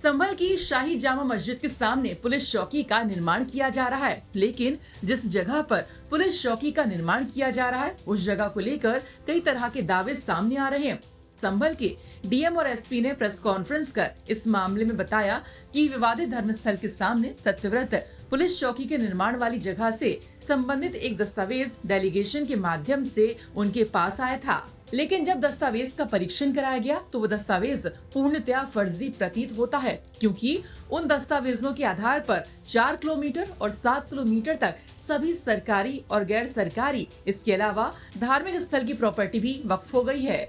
संभल की शाही जामा मस्जिद के सामने पुलिस चौकी का निर्माण किया जा रहा है, लेकिन जिस जगह पर पुलिस चौकी का निर्माण किया जा रहा है उस जगह को लेकर कई तरह के दावे सामने आ रहे हैं। संभल के डीएम और एसपी ने प्रेस कॉन्फ्रेंस कर इस मामले में बताया कि विवादित धर्मस्थल के सामने सत्यव्रत पुलिस चौकी के निर्माण वाली जगह से संबंधित एक दस्तावेज डेलीगेशन के माध्यम से उनके पास आया था, लेकिन जब दस्तावेज का परीक्षण कराया गया तो वो दस्तावेज पूर्णतया फर्जी प्रतीत होता है, क्योंकि उन दस्तावेजों के आधार पर 4 किलोमीटर और 7 किलोमीटर तक सभी सरकारी और गैर सरकारी, इसके अलावा धार्मिक स्थल की प्रॉपर्टी भी वक्फ हो गई है।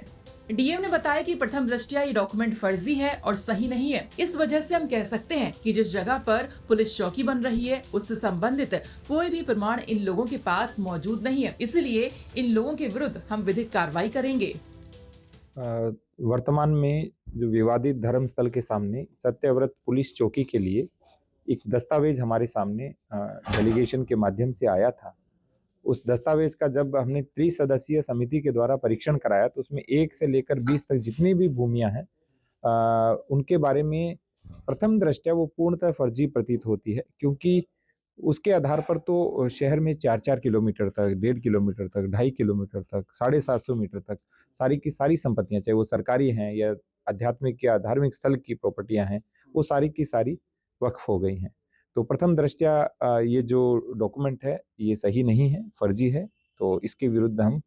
डीएम ने बताया कि प्रथम दृष्टया ये डॉक्यूमेंट फर्जी है और सही नहीं है। इस वजह से हम कह सकते हैं कि जिस जगह पर पुलिस चौकी बन रही है उससे संबंधित कोई भी प्रमाण इन लोगों के पास मौजूद नहीं है, इसलिए इन लोगों के विरुद्ध हम विधिक कार्रवाई करेंगे। वर्तमान में जो विवादित धर्मस्थल के सामने सत्यव्रत पुलिस चौकी के लिए एक दस्तावेज हमारे सामने डेलीगेशन के माध्यम से आया था। उस दस्तावेज का जब हमने त्रिसदस्यीय समिति के द्वारा परीक्षण कराया तो उसमें 1 से लेकर 20 तक जितनी भी भूमियां हैं उनके बारे में प्रथम दृष्टया वो पूर्णतः फर्जी प्रतीत होती है, क्योंकि उसके आधार पर तो शहर में 4-4 किलोमीटर तक, 1.5 किलोमीटर तक, 2.5 किलोमीटर तक, 750 मीटर तक सारी की सारी संपत्तियां, चाहे वो सरकारी हैं या आध्यात्मिक या धार्मिक स्थल की प्रॉपर्टियां हैं, वो सारी की सारी वक्फ हो गई हैं। तो प्रथम दृष्टया ये जो डॉक्यूमेंट है ये सही नहीं है, फर्जी है, तो इसके विरुद्ध हम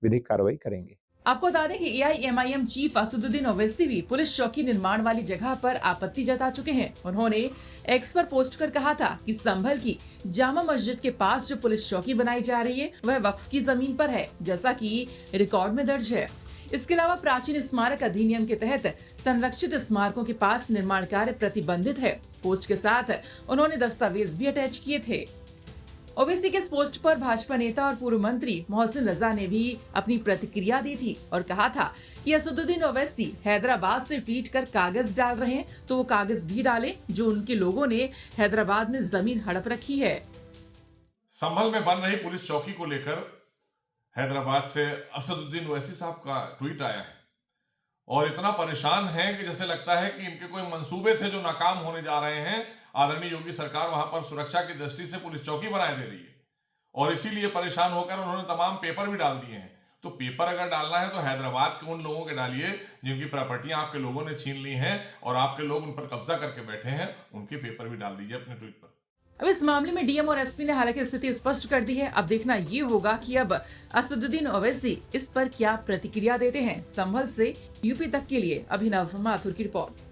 विधिक कार्रवाई करेंगे। आपको बता दें कि एआईएमआईएम चीफ असदुद्दीन ओवैसी भी पुलिस चौकी निर्माण वाली जगह पर आपत्ति जता चुके हैं। उन्होंने एक्स पर पोस्ट कर कहा था कि संभल की जामा मस्जिद के पास जो पुलिस चौकी बनाई जा रही है वह वक्फ की जमीन पर है, जैसा कि रिकॉर्ड में दर्ज है। इसके अलावा प्राचीन स्मारक अधिनियम के तहत संरक्षित स्मारकों के पास निर्माण कार्य प्रतिबंधित है। पोस्ट के साथ उन्होंने दस्तावेज भी अटैच किए थे। ओवैसी के इस पोस्ट पर भाजपा नेता और पूर्व मंत्री मोहसिन रजा ने भी अपनी प्रतिक्रिया दी थी और कहा था कि असदुद्दीन ओवैसी हैदराबाद से ट्वीट कर कागज डाल रहे हैं तो वो कागज भी डालें जो उनके लोगों ने हैदराबाद में जमीन हड़प रखी है। संभल में बन रही पुलिस चौकी को लेकर हैदराबाद से असदुद्दीन ओवैसी साहब का ट्वीट आया है और इतना परेशान है कि जैसे लगता है कि इनके कोई मंसूबे थे जो नाकाम होने जा रहे हैं। आदरणीय योगी सरकार वहां पर सुरक्षा की दृष्टि से पुलिस चौकी बनाए दे रही है और इसीलिए परेशान होकर उन्होंने तमाम पेपर भी डाल दिए हैं। तो पेपर अगर डालना है तो हैदराबाद के उन लोगों के डालिए जिनकी प्रॉपर्टियां आपके लोगों ने छीन ली हैं और आपके लोग उन पर कब्जा करके बैठे हैं, उनके पेपर भी डाल दीजिए अपने ट्वीट पर। अब इस मामले में डीएम और एसपी ने हालांकि स्थिति स्पष्ट कर दी है। अब देखना ये होगा कि अब असदुद्दीन ओवैसी इस पर क्या प्रतिक्रिया देते हैं। संभल से यूपी तक के लिए अभिनव माथुर की रिपोर्ट।